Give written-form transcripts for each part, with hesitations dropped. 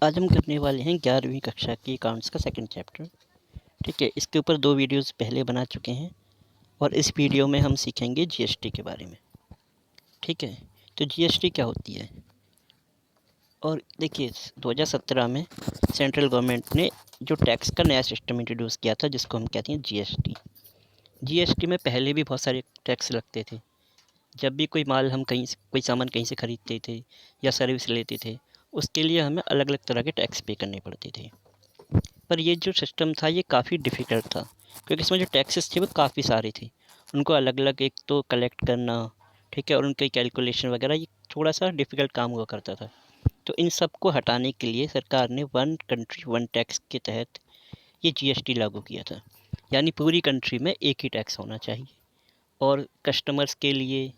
आज हम करने वाले हैं 11वीं कक्षा की अकाउंट्स का सेकंड चैप्टर। ठीक है, इसके ऊपर 2 वीडियोस पहले बना चुके हैं और इस वीडियो में हम सीखेंगे जीएसटी के बारे में। ठीक है, तो जीएसटी क्या होती है? और देखिए 2017 में सेंट्रल गवर्नमेंट ने जो टैक्स का नया सिस्टम इंट्रोड्यूस किया था जिसको हम कहते हैं जीएसटी। जीएसटी में पहले भी बहुत सारे टैक्स लगते थे। जब भी कोई माल हम कहीं से कोई सामान कहीं से ख़रीदते थे या सर्विस लेते थे, उसके लिए हमें अलग अलग तरह के टैक्स पे करने पड़ते थे। पर ये जो सिस्टम था ये काफ़ी डिफ़िकल्ट था, क्योंकि इसमें जो टैक्सेस थे वो काफ़ी सारे थे। उनको अलग अलग एक तो कलेक्ट करना, ठीक है, और उनकी कैलकुलेशन वगैरह, ये थोड़ा सा डिफ़िकल्ट काम हुआ करता था। तो इन सब को हटाने के लिए सरकार ने वन कंट्री वन टैक्स के तहत ये जीएसटी लागू किया था। यानी पूरी कंट्री में एक ही टैक्स होना चाहिए, और कस्टमर्स के लिए,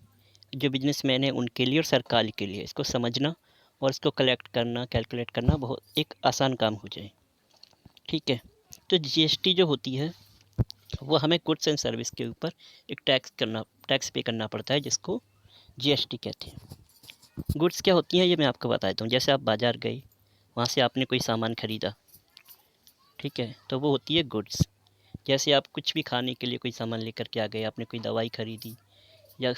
जो बिजनेसमैन हैं उनके लिए और सरकार के लिए इसको समझना और इसको कलेक्ट करना, कैलकुलेट करना बहुत एक आसान काम हो जाए। ठीक है, तो जीएसटी जो होती है वो हमें गुड्स एंड सर्विस के ऊपर एक टैक्स पे करना पड़ता है, जिसको जीएसटी कहते हैं। गुड्स क्या होती हैं ये मैं आपको बता देता हूँ। जैसे आप बाज़ार गए, वहाँ से आपने कोई सामान ख़रीदा, ठीक है, तो वो होती है गुड्स। जैसे आप कुछ भी खाने के लिए कोई सामान लेकर के आ गए, आपने कोई दवाई ख़रीदी या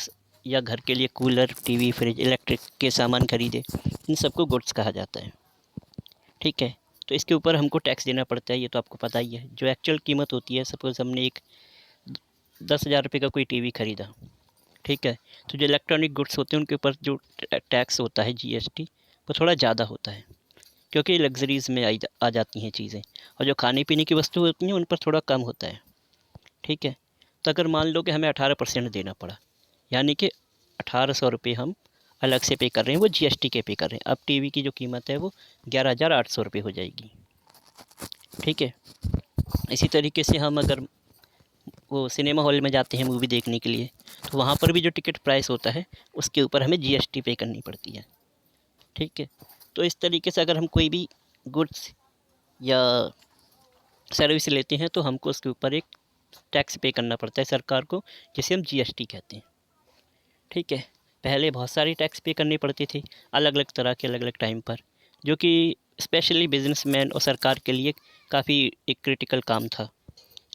या घर के लिए कूलर, टीवी, फ्रिज, इलेक्ट्रिक के सामान ख़रीदे, इन सबको गुड्स कहा जाता है। ठीक है, तो इसके ऊपर हमको टैक्स देना पड़ता है, ये तो आपको पता ही है। जो एक्चुअल कीमत होती है, सपोज़ हमने एक 10,000 रुपये का कोई टीवी ख़रीदा, ठीक है, तो जो इलेक्ट्रॉनिक गुड्स होते हैं उनके ऊपर जो टैक्स होता है जीएसटी, वो थोड़ा ज़्यादा होता है, क्योंकि लग्जरीज़ में आ जाती हैं चीज़ें, और जो खाने पीने की वस्तु होती हैं उन पर थोड़ा कम होता है। ठीक है, तो अगर मान लो कि हमें 18% देना पड़ा, यानी कि 1800 रुपये हम अलग से पे कर रहे हैं, वो जीएसटी के पे कर रहे हैं। अब टीवी की जो कीमत है वो 11,800 रुपये हो जाएगी। ठीक है, इसी तरीके से हम अगर वो सिनेमा हॉल में जाते हैं मूवी देखने के लिए, तो वहाँ पर भी जो टिकट प्राइस होता है उसके ऊपर हमें जीएसटी पे करनी पड़ती है। ठीक है, तो इस तरीके से अगर हम कोई भी गुड्स या सर्विस लेते हैं तो हमको उसके ऊपर एक टैक्स पे करना पड़ता है सरकार को, जिसे हम जीएसटी कहते हैं। ठीक है, पहले बहुत सारी टैक्स पे करनी पड़ती थी, अलग अलग तरह के अलग अलग टाइम पर, जो कि स्पेशली बिजनेसमैन और सरकार के लिए काफ़ी एक क्रिटिकल काम था।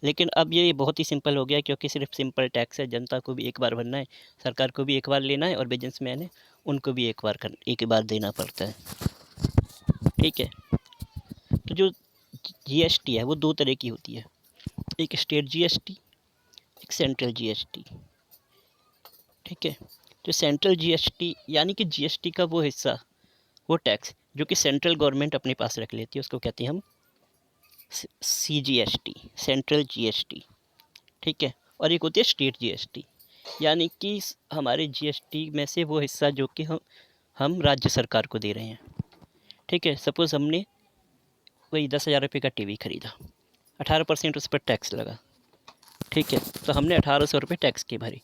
लेकिन अब ये बहुत ही सिंपल हो गया, क्योंकि सिर्फ सिंपल टैक्स है, जनता को भी एक बार भरना है, सरकार को भी एक बार लेना है, और बिजनेसमैन है उनको भी एक बार देना पड़ता है। ठीक है, तो जो जीएसटी है वो 2 तरह की होती है, एक स्टेट जीएसटी, एक सेंट्रल जीएसटी। ठीक है, जो सेंट्रल जीएसटी यानी कि जीएसटी का वो हिस्सा, वो टैक्स जो कि सेंट्रल गवर्नमेंट अपने पास रख लेती है, उसको कहते हैं हम सीजीएसटी, सेंट्रल जीएसटी। ठीक है, और एक होती है स्टेट जीएसटी, यानी कि हमारे जीएसटी में से वो हिस्सा जो कि हम राज्य सरकार को दे रहे हैं। ठीक है, सपोज़ हमने वही 10,000 रुपये का टीवी ख़रीदा, 18% उस पर टैक्स लगा। ठीक है, तो हमने 1,800 रुपये टैक्स के भरे।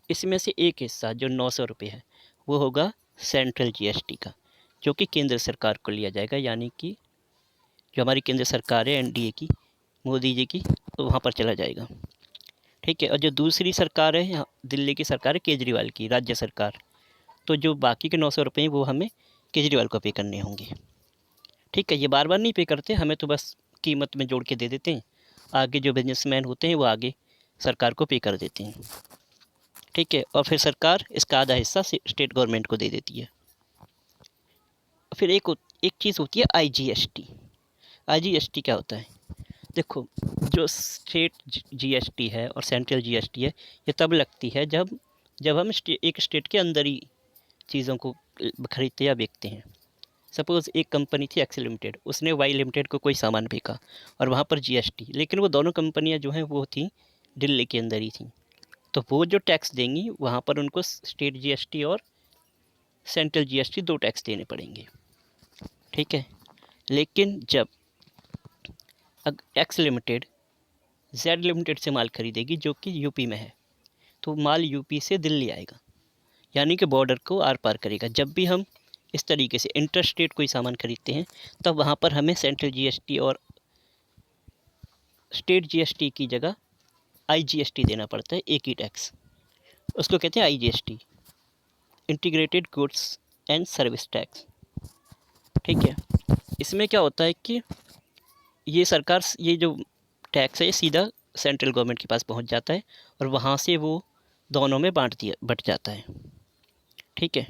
इसमें से एक हिस्सा जो 900 रुपये है वो होगा सेंट्रल जीएसटी का, जो कि केंद्र सरकार को लिया जाएगा, यानी कि जो हमारी केंद्र सरकार है एनडीए की, मोदी जी की, तो वहाँ पर चला जाएगा। ठीक है, और जो दूसरी सरकार है यहाँ दिल्ली की सरकार है, केजरीवाल की राज्य सरकार, तो जो बाकी के 900 रुपये हैं वो हमें केजरीवाल को पे करने होंगे। ठीक है, ये बार बार नहीं पे करते, हमें तो बस कीमत में जोड़ के दे देते हैं, आगे जो बिजनेसमैन होते हैं वो आगे सरकार को पे कर देते हैं। ठीक है, और फिर सरकार इसका आधा हिस्सा स्टेट गवर्नमेंट को दे देती है। फिर एक चीज़ होती है आईजीएसटी। आईजीएसटी क्या होता है? देखो, जो स्टेट जीएसटी है और सेंट्रल जीएसटी है, ये तब लगती है जब हम एक स्टेट के अंदर ही चीज़ों को खरीदते या बेचते हैं। सपोज़ एक कंपनी थी एक्स लिमिटेड, उसने वाई लिमिटेड को कोई सामान बेचा और वहाँ पर जीएसटी, लेकिन वो दोनों कंपनियाँ जो हैं वो थी दिल्ली के अंदर ही थी, तो वो जो टैक्स देंगी वहाँ पर उनको स्टेट जीएसटी और सेंट्रल जीएसटी 2 टैक्स देने पड़ेंगे। ठीक है, लेकिन जब एक्स लिमिटेड जेड लिमिटेड से माल खरीदेगी जो कि यूपी में है, तो माल यूपी से दिल्ली आएगा, यानी कि बॉर्डर को आर पार करेगा। जब भी हम इस तरीके से इंटर स्टेट कोई सामान खरीदते हैं, तब वहाँ पर हमें सेंट्रल जीएसटी और स्टेट जीएसटी की जगह आईजीएसटी देना पड़ता है, एक ही टैक्स, उसको कहते हैं IGST, integrated goods and service tax. ठीक है, इसमें क्या होता है कि ये सरकार ये जो टैक्स है ये सीधा सेंट्रल गवर्नमेंट के पास पहुंच जाता है और वहाँ से वो दोनों में बट जाता है। ठीक है,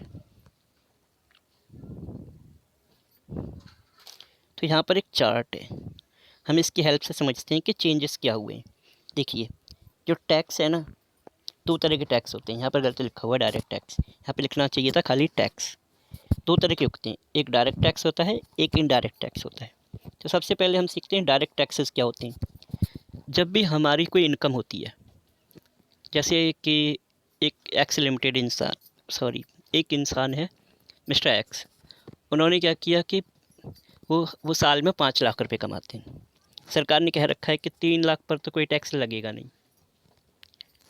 तो यहाँ पर एक चार्ट है, हम इसकी हेल्प से समझते हैं कि चेंजेस क्या हुए हैं। देखिए, जो टैक्स है ना, दो तरह के टैक्स होते हैं। यहाँ पर गलत लिखा हुआ है डायरेक्ट टैक्स, यहाँ पे लिखना चाहिए था खाली टैक्स। दो तरह के होते हैं, एक डायरेक्ट टैक्स होता है, एक इनडायरेक्ट टैक्स होता है। तो सबसे पहले हम सीखते हैं डायरेक्ट टैक्सेस क्या होते हैं। जब भी हमारी कोई इनकम होती है, जैसे कि एक एक्स लिमिटेड एक इंसान है मिस्टर एक्स, उन्होंने क्या किया कि वो साल में 5 लाख रुपए कमाते हैं। सरकार ने कह रखा है कि 3 लाख पर तो कोई टैक्स लगेगा नहीं,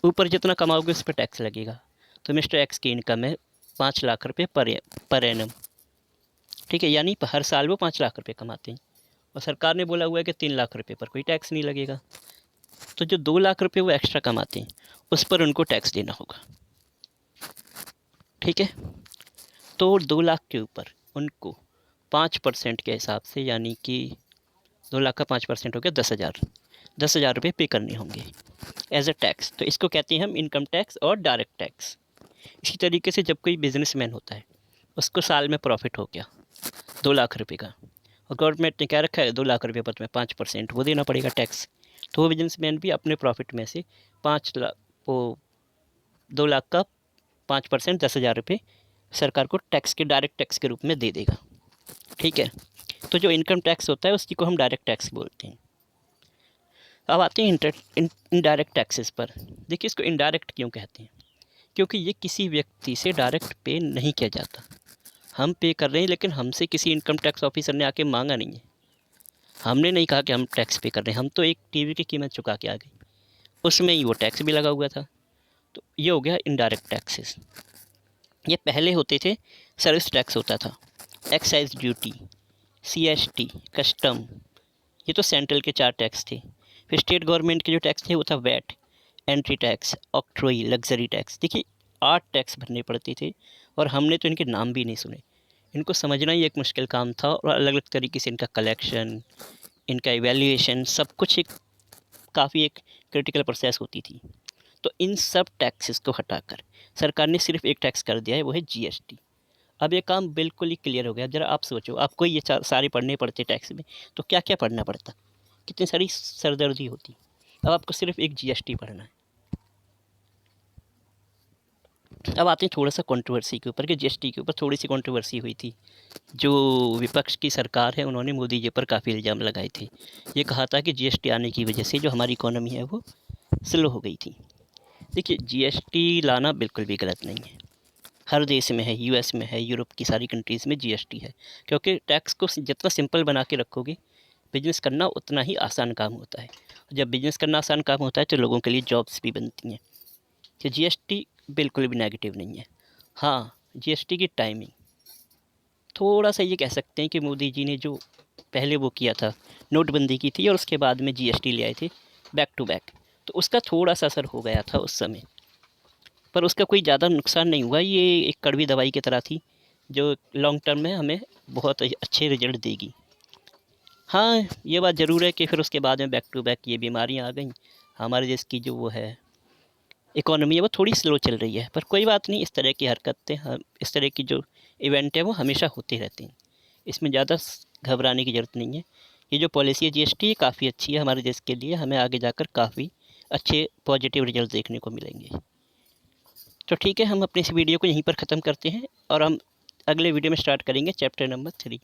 ऊपर जितना कमाओगे उस पर टैक्स लगेगा। तो मिस्टर एक्स की इनकम है 5 लाख रुपये पर एनम। ठीक है, यानी हर साल वो 5 लाख रुपये कमाते हैं और सरकार ने बोला हुआ है कि 3 लाख रुपये पर कोई टैक्स नहीं लगेगा। तो जो 2 लाख रुपये वो एक्स्ट्रा कमाते हैं उस पर उनको टैक्स देना होगा। ठीक है, तो 2 लाख के ऊपर उनको 5% के हिसाब से, यानी कि 2 लाख का 5% हो गया 10,000 रुपये पे करने होंगे एज अ टैक्स। तो इसको कहते हैं हम इनकम टैक्स और डायरेक्ट टैक्स। इसी तरीके से जब कोई बिजनेसमैन होता है, उसको साल में प्रॉफिट हो गया 2 लाख रुपये का, और गवर्नमेंट ने क्या रखा है 2 लाख रुपये पर तुम्हें 5% वो देना पड़ेगा टैक्स। तो वो बिजनेसमैन भी अपने प्रॉफिट में से 5 लाख वो 2 लाख का 5% 10,000 रुपये सरकार को टैक्स के डायरेक्ट टैक्स के रूप में दे देगा। ठीक है, तो जो इनकम टैक्स होता है उसी को हम डायरेक्ट टैक्स बोलते हैं। अब आते हैं इनडायरेक्ट टैक्सेस पर। देखिए, इसको इनडायरेक्ट क्यों कहते हैं, क्योंकि ये किसी व्यक्ति से डायरेक्ट पे नहीं किया जाता। हम पे कर रहे हैं लेकिन हमसे किसी इनकम टैक्स ऑफिसर ने आके मांगा नहीं है, हमने नहीं कहा कि हम टैक्स पे कर रहे हैं, हम तो एक टीवी की कीमत चुका के आ गए, उसमें ही वो टैक्स भी लगा हुआ था। तो ये हो गया इनडायरेक्ट टैक्सेस। ये पहले होते थे, सर्विस टैक्स होता था, एक्साइज ड्यूटी, CST, कस्टम, ये तो सेंट्रल के 4 टैक्स थे। फिर स्टेट गवर्नमेंट के जो टैक्स थे वो था VAT, entry tax, octroi, luxury tax. देखिए, 8 टैक्स भरने पड़ते थे और हमने तो इनके नाम भी नहीं सुने। इनको समझना ही एक मुश्किल काम था और अलग अलग तरीके से इनका कलेक्शन, इनका इवैल्यूएशन, सब कुछ एक काफ़ी एक क्रिटिकल प्रोसेस होती थी। तो इन सब टैक्सेस को हटाकर सरकार ने सिर्फ एक टैक्स कर दिया है, वो है GST। अब ये काम बिल्कुल ही क्लियर हो गया। ज़रा आप सोचो, आपको ये सारे पढ़ने पड़ते टैक्स में, तो क्या क्या पढ़ना पड़ता, कितनी सारी सरदर्दी होती। अब आपको सिर्फ एक GST पढ़ना है। अब आते हैं थोड़ा सा कंट्रोवर्सी के ऊपर कि GST के ऊपर थोड़ी सी कंट्रोवर्सी हुई थी। जो विपक्ष की सरकार है उन्होंने मोदी जी पर काफ़ी इल्ज़ाम लगाए थे। ये कहा था कि GST आने की वजह से जो हमारी इकोनॉमी है वो स्लो हो गई थी। देखिए, GST लाना बिल्कुल भी गलत नहीं है, हर देश में है, US में है, यूरोप की सारी कंट्रीज़ में GST है। क्योंकि टैक्स को जितना सिंपल बना के रखोगे, बिजनेस करना उतना ही आसान काम होता है। जब बिजनेस करना आसान काम होता है तो लोगों के लिए जॉब्स भी बनती हैं। तो GST बिल्कुल भी नेगेटिव नहीं है। हाँ, GST की टाइमिंग थोड़ा सा ये कह सकते हैं कि मोदी जी ने जो पहले वो किया था, नोटबंदी की थी और उसके बाद में GST ले आए थे बैक टू बैक, तो उसका थोड़ा सा असर हो गया था उस समय, पर उसका कोई ज़्यादा नुकसान नहीं हुआ। ये एक कड़वी दवाई की तरह थी जो लॉन्ग टर्म में हमें बहुत अच्छे रिजल्ट देगी। हाँ, ये बात ज़रूर है कि फिर उसके बाद में बैक टू बैक ये बीमारियाँ आ गई। हमारे देश की जो वो है इकोनॉमी है वो थोड़ी स्लो चल रही है, पर कोई बात नहीं, इस तरह की हरकतें इस तरह की जो इवेंट है वो हमेशा होते रहते हैं, इसमें ज़्यादा घबराने की ज़रूरत नहीं है। ये जो पॉलिसी है GST काफ़ी अच्छी है हमारे देश के लिए, हमें आगे जाकर काफ़ी अच्छे पॉजिटिव रिजल्ट देखने को मिलेंगे। तो ठीक है, हम अपने इस वीडियो को यहीं पर ख़त्म करते हैं और हम अगले वीडियो में स्टार्ट करेंगे चैप्टर नंबर 3।